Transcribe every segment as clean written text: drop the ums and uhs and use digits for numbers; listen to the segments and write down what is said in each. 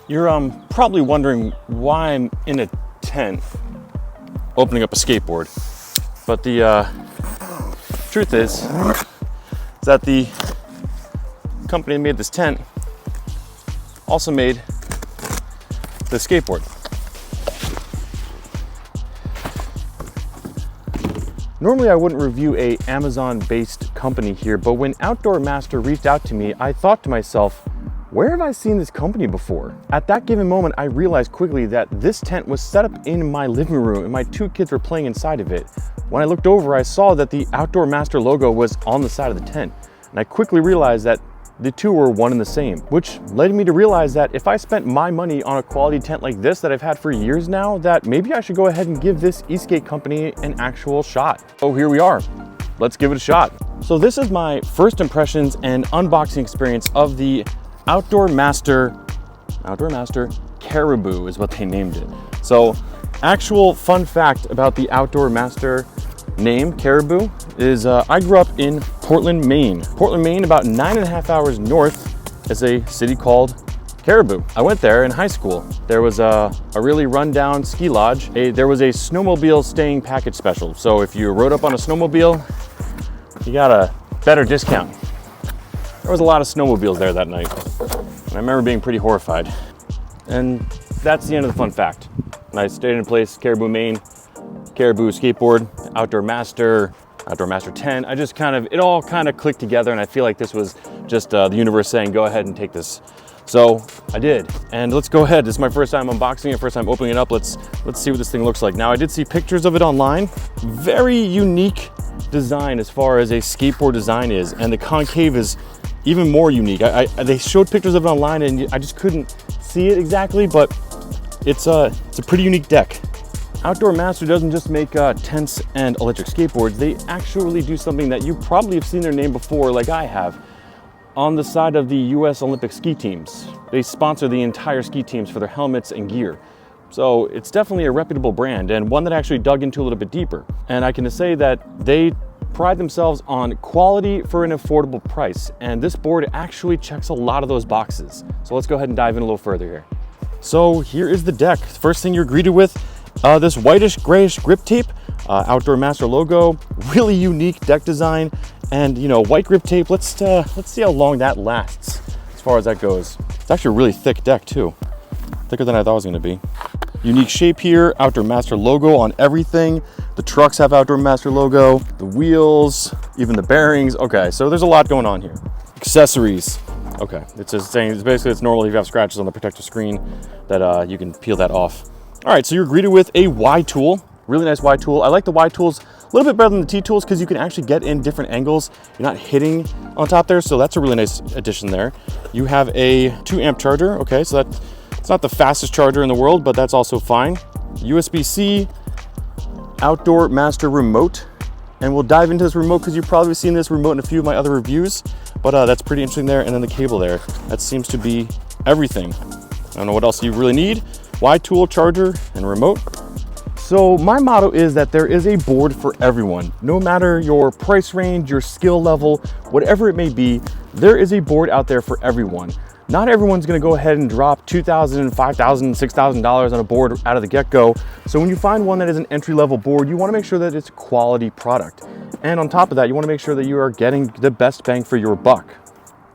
You're probably wondering why I'm in a tent opening up a skateboard. But the truth is that the company that made this tent also made the skateboard. Normally I wouldn't review a Amazon-based company here, but when Outdoor Master reached out to me, I thought to myself, where have I seen this company before? At that given moment, I realized quickly that this tent was set up in my living room and my two kids were playing inside of it. When I looked over, I saw that the Outdoor Master logo was on the side of the tent. And I quickly realized that the two were one and the same, which led me to realize that if I spent my money on a quality tent like this that I've had for years now, that maybe I should go ahead and give this Eskate company an actual shot. So here we are. Let's give it a shot. So this is my first impressions and unboxing experience of the Outdoor Master Caribou is what they named it. So actual fun fact about the Outdoor Master name, Caribou, is I grew up in Portland, Maine. Portland, Maine, about 9.5 hours north, is a city called Caribou. I went there in high school. There was a really rundown ski lodge. There was a snowmobile staying package special. So if you rode up on a snowmobile, you got a better discount. There was a lot of snowmobiles there that night. And I remember being pretty horrified. And that's the end of the fun fact. And I stayed in a place, Caribou, Maine, Caribou skateboard, Outdoor Master 10. It all kind of clicked together, and I feel like this was just the universe saying, go ahead and take this. So I did, and let's go ahead. This is my first time unboxing it, first time opening it up. Let's see what this thing looks like. Now I did see pictures of it online. Very unique design as far as a skateboard design is, and the concave is even more unique. They showed pictures of it online, and I just couldn't see it exactly, but it's a pretty unique deck. Outdoor Master doesn't just make tents and electric skateboards. They actually do something that you probably have seen their name before, like I have, on the side of the US Olympic ski teams. They sponsor the entire ski teams for their helmets and gear. So it's definitely a reputable brand, and one that I actually dug into a little bit deeper. And I can say that they pride themselves on quality for an affordable price. And this board actually checks a lot of those boxes. So let's go ahead and dive in a little further here. So here is the deck. First thing you're greeted with, this whitish grayish grip tape, Outdoor Master logo, really unique deck design, and white grip tape. Let's see how long that lasts as far as that goes. It's actually a really thick deck too, thicker than I thought it was going to be. Unique shape here, Outdoor Master logo on everything. The trucks have Outdoor Master logo, the wheels, even the bearings. Okay, so there's a lot going on here. Accessories. Okay, it's just saying it's normal if you have scratches on the protective screen that you can peel that off. All right, so you're greeted with a Y tool, really nice Y tool. I like the Y tools a little bit better than the T tools because you can actually get in different angles. You're not hitting on top there, so that's a really nice addition there. You have a 2 amp charger. Okay, so it's not the fastest charger in the world, but that's also fine. USB-C, Outdoor Master remote, and we'll dive into this remote because you've probably seen this remote in a few of my other reviews, but that's pretty interesting there. And then the cable there, that seems to be everything. I don't know what else you really need. Y tool, charger, and remote. So my motto is that there is a board for everyone. No matter your price range, your skill level, whatever it may be, there is a board out there for everyone. Not everyone's gonna go ahead and drop $2,000, $5,000, $6,000 on a board out of the get-go. So when you find one that is an entry-level board, you wanna make sure that it's a quality product. And on top of that, you wanna make sure that you are getting the best bang for your buck.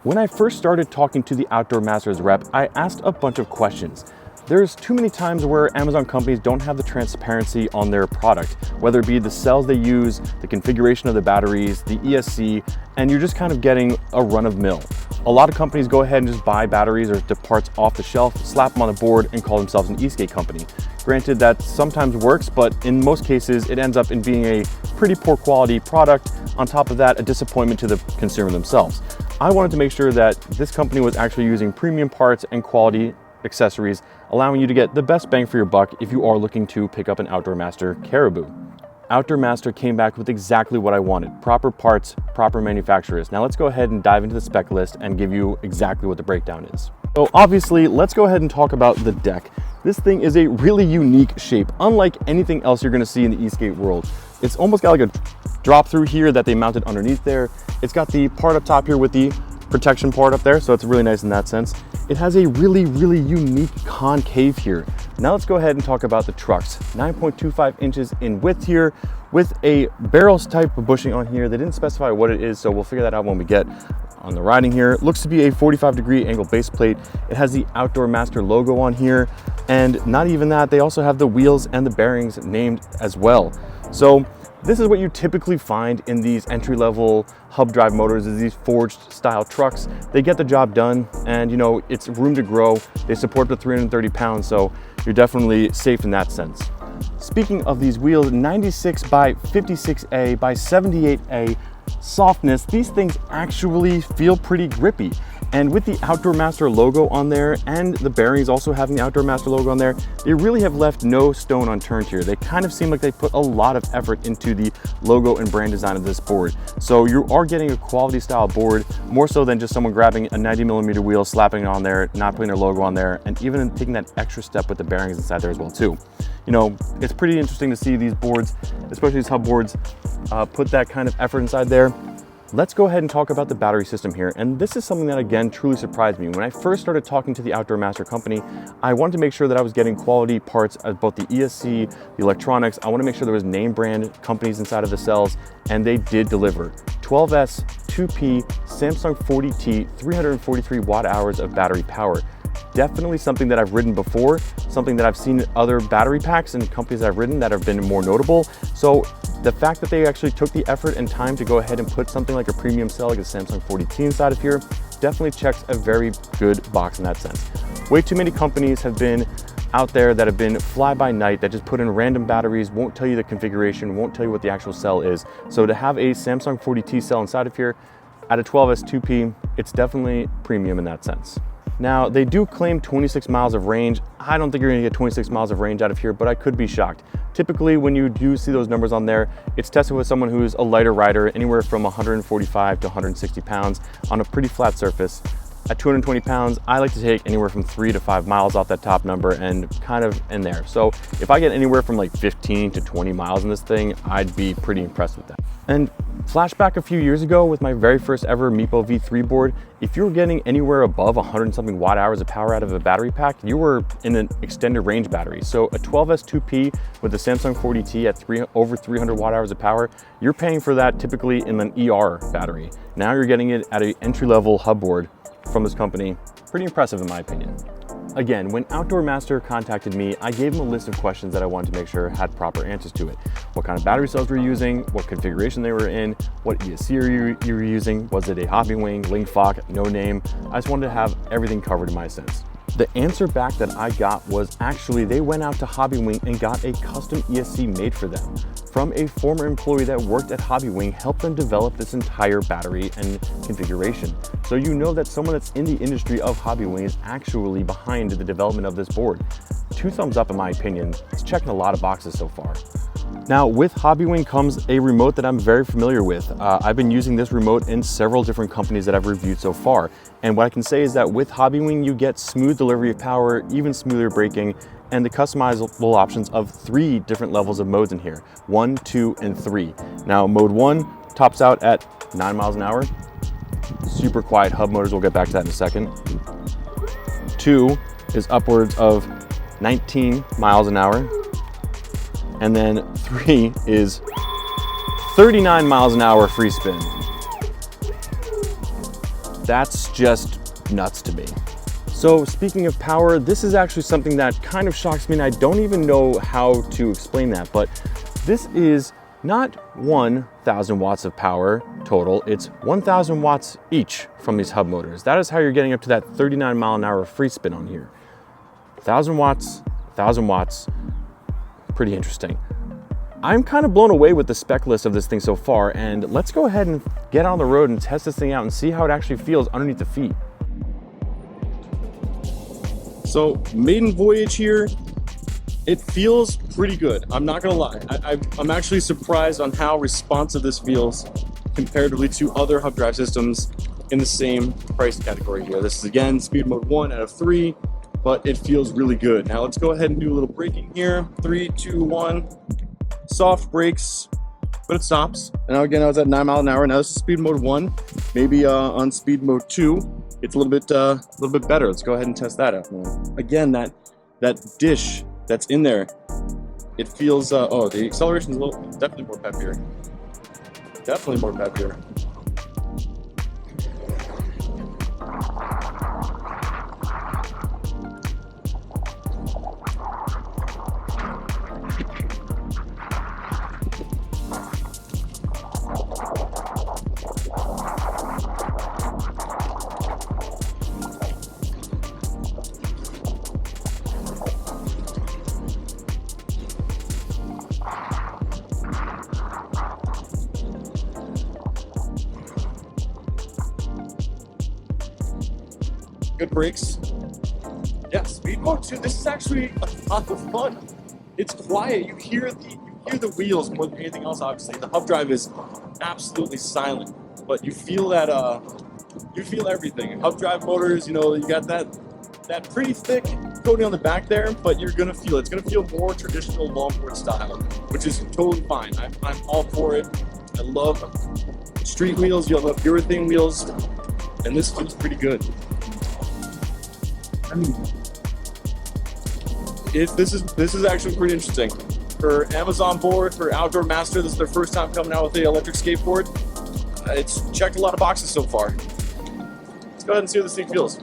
When I first started talking to the Outdoor Masters rep, I asked a bunch of questions. There's too many times where Amazon companies don't have the transparency on their product, whether it be the cells they use, the configuration of the batteries, the ESC, and you're just kind of getting a run of mill. A lot of companies go ahead and just buy batteries or the parts off the shelf, slap them on the board, and call themselves an Eskate company. Granted, that sometimes works, but in most cases, it ends up in being a pretty poor quality product. On top of that, a disappointment to the consumer themselves. I wanted to make sure that this company was actually using premium parts and quality accessories, allowing you to get the best bang for your buck if you are looking to pick up an Outdoor Master Caribou. Outdoor Master came back with exactly what I wanted: proper parts, proper manufacturers. Now let's go ahead and dive into the spec list and give you exactly what the breakdown is. So obviously, let's go ahead and talk about the deck. This thing is a really unique shape, unlike anything else you're gonna see in the Eskate world. It's almost got like a drop through here that they mounted underneath there. It's got the part up top here with the protection part up there, so it's really nice in that sense. It has a really unique concave here. Now let's go ahead and talk about the trucks. 9.25 inches in width here with a barrels type of bushing on here. They didn't specify what it is, so we'll figure that out when we get on the riding here. It looks to be a 45-degree angle base plate. It has the Outdoor Master logo on here, and not even that, they also have the wheels and the bearings named as well. So this is what you typically find in these entry-level hub drive motors, is these forged style trucks. They get the job done, and you know, it's room to grow. They support the 330 pounds, so you're definitely safe in that sense. Speaking of these wheels, 96 by 56A by 78A softness, these things actually feel pretty grippy. And with the Outdoor Master logo on there and the bearings also having the Outdoor Master logo on there, they really have left no stone unturned here. They kind of seem like they put a lot of effort into the logo and brand design of this board. So you are getting a quality style board, more so than just someone grabbing a 90mm wheel, slapping it on there, not putting their logo on there, and even taking that extra step with the bearings inside there as well too. You know, it's pretty interesting to see these boards, especially these hub boards, put that kind of effort inside there. Let's go ahead and talk about the battery system here. And this is something that, again, truly surprised me. When I first started talking to the Outdoor Master company, I wanted to make sure that I was getting quality parts of both the ESC, the electronics. I want to make sure there was name brand companies inside of the cells, and they did deliver. 12S, 2P, Samsung 40T, 343 watt hours of battery power. Definitely something that I've ridden before, something that I've seen in other battery packs and companies I've ridden that have been more notable. So the fact that they actually took the effort and time to go ahead and put something like a premium cell like a Samsung 40T inside of here definitely checks a very good box in that sense. Way too many companies have been out there that have been fly by night, that just put in random batteries, won't tell you the configuration, won't tell you what the actual cell is. So to have a Samsung 40T cell inside of here at a 12S 2P, it's definitely premium in that sense. Now, they do claim 26 miles of range. I don't think you're gonna get 26 miles of range out of here, but I could be shocked. Typically, when you do see those numbers on there, it's tested with someone who's a lighter rider, anywhere from 145 to 160 pounds on a pretty flat surface. At 220 pounds, I like to take anywhere from 3 to 5 miles off that top number and kind of in there. So if I get anywhere from like 15 to 20 miles in this thing, I'd be pretty impressed with that. And flashback a few years ago with my very first ever Meepo V3 board, if you were getting anywhere above 100 and something watt hours of power out of a battery pack, you were in an extended range battery. So a 12S 2P with the Samsung 40T at over 300 watt hours of power, you're paying for that typically in an ER battery. Now you're getting it at an entry-level hub board from this company. Pretty impressive in my opinion. Again, when Outdoor Master contacted me, I gave him a list of questions that I wanted to make sure had proper answers to it. What kind of battery cells were you using? What configuration they were in? What ESC you were using? Was it a hobbywing, link fock, no name? I just wanted to have everything covered in my sense. The answer back that I got was actually they went out to Hobbywing and got a custom ESC made for them from a former employee that worked at Hobbywing, helped them develop this entire battery and configuration. So you know that someone that's in the industry of Hobbywing is actually behind the development of this board. 2 thumbs up in my opinion. It's checking a lot of boxes so far. Now with Hobbywing comes a remote that I'm very familiar with. I've been using this remote in several different companies that I've reviewed so far. And what I can say is that with Hobbywing, you get smooth delivery of power, even smoother braking, and the customizable options of 3 different levels of modes in here, 1, 2, and 3. Now mode 1 tops out at 9 miles an hour. Super quiet hub motors, we'll get back to that in a second. 2 is upwards of 19 miles an hour. And then 3 is 39 miles an hour free spin. That's just nuts to me. So speaking of power, this is actually something that kind of shocks me and I don't even know how to explain that, but this is not 1,000 watts of power total, it's 1,000 watts each from these hub motors. That is how you're getting up to that 39 mile an hour free spin on here. 1,000 watts, 1,000 watts, pretty interesting. I'm kind of blown away with the spec list of this thing so far, and let's go ahead and get on the road and test this thing out and see how it actually feels underneath the feet. So maiden voyage here, it feels pretty good. I'm not gonna lie. I'm actually surprised on how responsive this feels comparatively to other hub drive systems in the same price category here. This is again speed mode 1 out of 3, but it feels really good. Now let's go ahead and do a little braking here. 3, 2, 1. Soft brakes, but it stops. And now again, I was at 9 miles an hour. Now this is speed mode 1. Maybe on speed mode 2, it's a little bit better. Let's go ahead and test that out. Again, that dish that's in there, it feels. Oh, the acceleration is definitely more peppier. Definitely more peppier. Good brakes. Yeah, speed mode 2. This is actually a lot of fun. It's quiet. You hear the wheels more than anything else. Obviously, the hub drive is absolutely silent, but you feel that you feel everything. Hub drive motors, you know, you got that pretty thick coating on the back there, but you're gonna feel it. It's gonna feel more traditional longboard style, which is totally fine. I'm all for it. I love street wheels. You love urethane wheels, and this feels pretty good. I mean, this is actually pretty interesting. For Amazon board, for Outdoor Master, this is their first time coming out with the electric skateboard. It's checked a lot of boxes so far. Let's go ahead and see how this thing feels.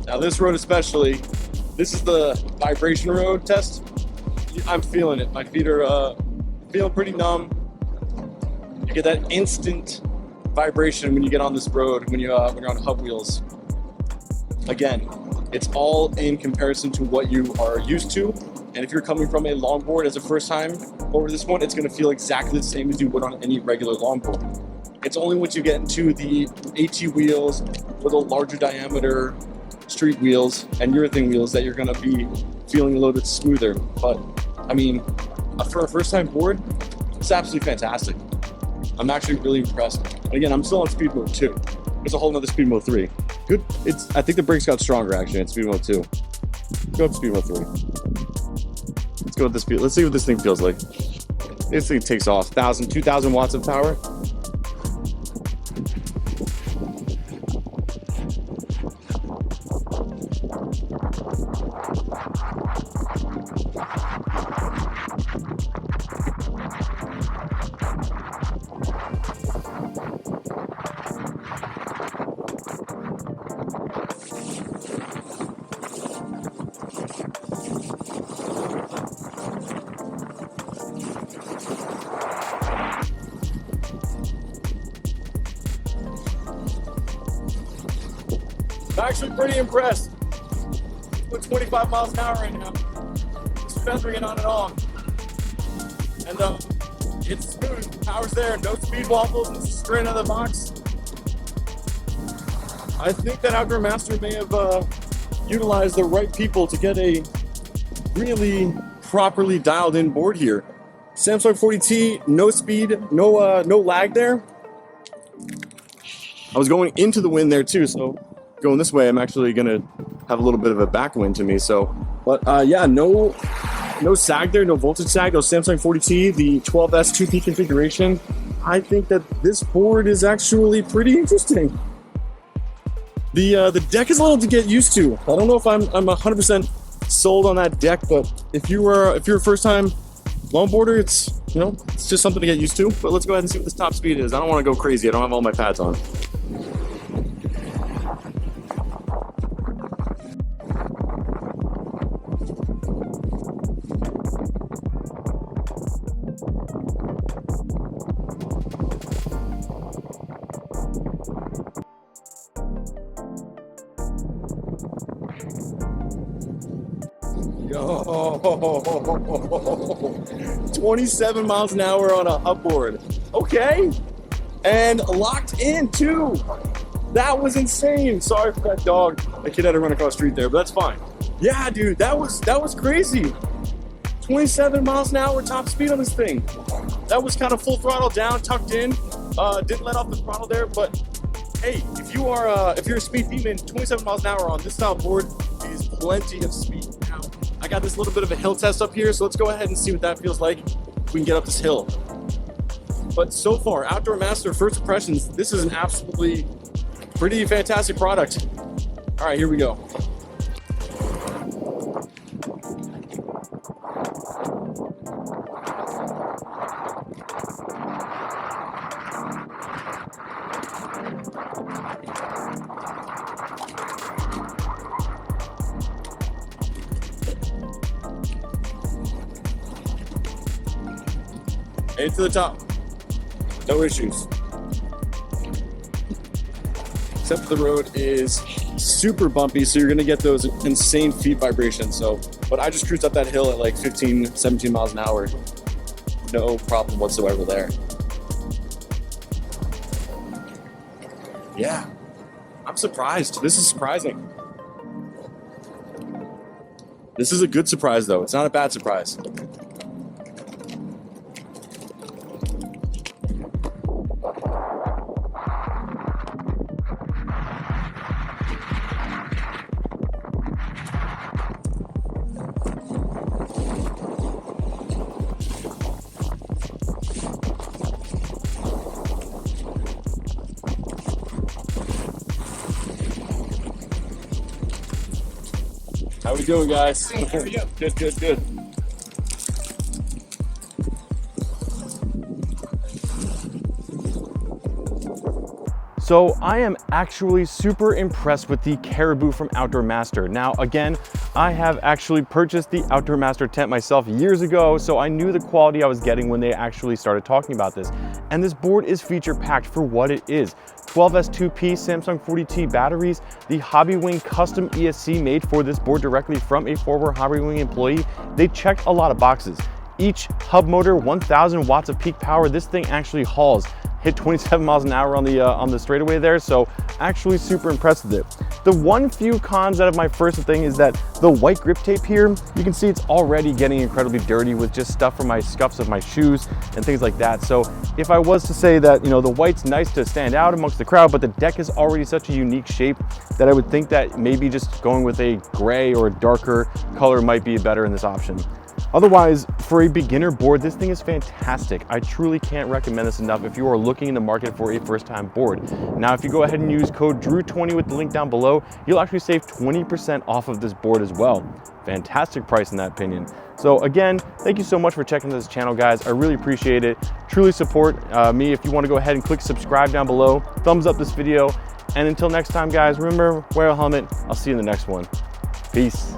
Now this road especially, this is the vibration road test. I'm feeling it. My feet are feeling pretty numb. You get that instant vibration when you get on this road, when you're on hub wheels. Again, it's all in comparison to what you are used to. And if you're coming from a longboard as a first time over this one, it's gonna feel exactly the same as you would on any regular longboard. It's only once you get into the AT wheels with a larger diameter street wheels and urethane wheels that you're going to be feeling a little bit smoother. But I mean, for a first time board, it's absolutely fantastic. I'm actually really impressed. And again, I'm still on speed mode 2. There's a whole nother speed mode 3. Good. I think the brakes got stronger actually in speed mode 2. Go up to speed mode 3. Let's go with this speed. Let's see what this thing feels like. This thing takes off 2,000 watts of power. I'm actually pretty impressed. We're 25 miles an hour right now. Just feathering it on and off. And it's smooth. Power's there. No speed wobbles. It's straight out of the box. I think that Outdoor Master may have utilized the right people to get a really properly dialed in board here. Samsung 40T, no speed, no lag there. I was going into the wind there too, so going this way, I'm actually gonna have a little bit of a backwind to me. So, but yeah, no sag there, no voltage sag, no Samsung 40T, the 12S 2P configuration. I think that this board is actually pretty interesting. The deck is a little to get used to. I don't know if I'm 100% sold on that deck, but if you're a first time longboarder, it's just something to get used to. But let's go ahead and see what this top speed is. I don't want to go crazy. I don't have all my pads on. Yo, 27 miles an hour on a hub board. Okay, and locked in too. That was insane. Sorry for that dog. The kid had to run across the street there, but that's fine. Yeah, dude, that was crazy. 27 miles an hour top speed on this thing. That was kind of full throttle down, tucked in. Didn't let off the throttle there, but hey, if you're a speed demon, 27 miles an hour on this style board is plenty of speed. Now, I got this little bit of a hill test up here, so let's go ahead and see what that feels like if we can get up this hill. But so far, Outdoor Master first impressions, this is an absolutely pretty fantastic product. All right, here we go. Head to the top. No issues. Except the road is super bumpy, so you're gonna get those insane feet vibrations. But I just cruised up that hill at like 15, 17 miles an hour. No problem whatsoever there. Yeah, I'm surprised. This is surprising. This is a good surprise though. It's not a bad surprise. How we doing, guys? Good, good, good. So I am actually super impressed with the Caribou from Outdoor Master. Now, again, I have actually purchased the Outdoor Master tent myself years ago, so I knew the quality I was getting when they actually started talking about this. And this board is feature packed for what it is. 12S2P Samsung 40T batteries, the hobbywing custom ESC made for this board directly from a former hobbywing employee. They checked a lot of boxes. Each hub motor, 1000 watts of peak power. This thing actually hauls. Hit 27 miles an hour on the straightaway there, so actually super impressed with it. The one few cons out of my first thing is that the white grip tape here, you can see it's already getting incredibly dirty with just stuff from my scuffs of my shoes and things like that. So if I was to say that, you know, the white's nice to stand out amongst the crowd, but the deck is already such a unique shape that I would think that maybe just going with a gray or a darker color might be better in this option. Otherwise, for a beginner board, this thing is fantastic. I truly can't recommend this enough if you are looking in the market for a first-time board. Now, if you go ahead and use code DREW20 with the link down below, you'll actually save 20% off of this board as well. Fantastic price in that opinion. So again, thank you so much for checking this channel, guys. I really appreciate it. Truly support me. If you want to go ahead and click subscribe down below, thumbs up this video. And until next time, guys, remember, wear a helmet. I'll see you in the next one. Peace.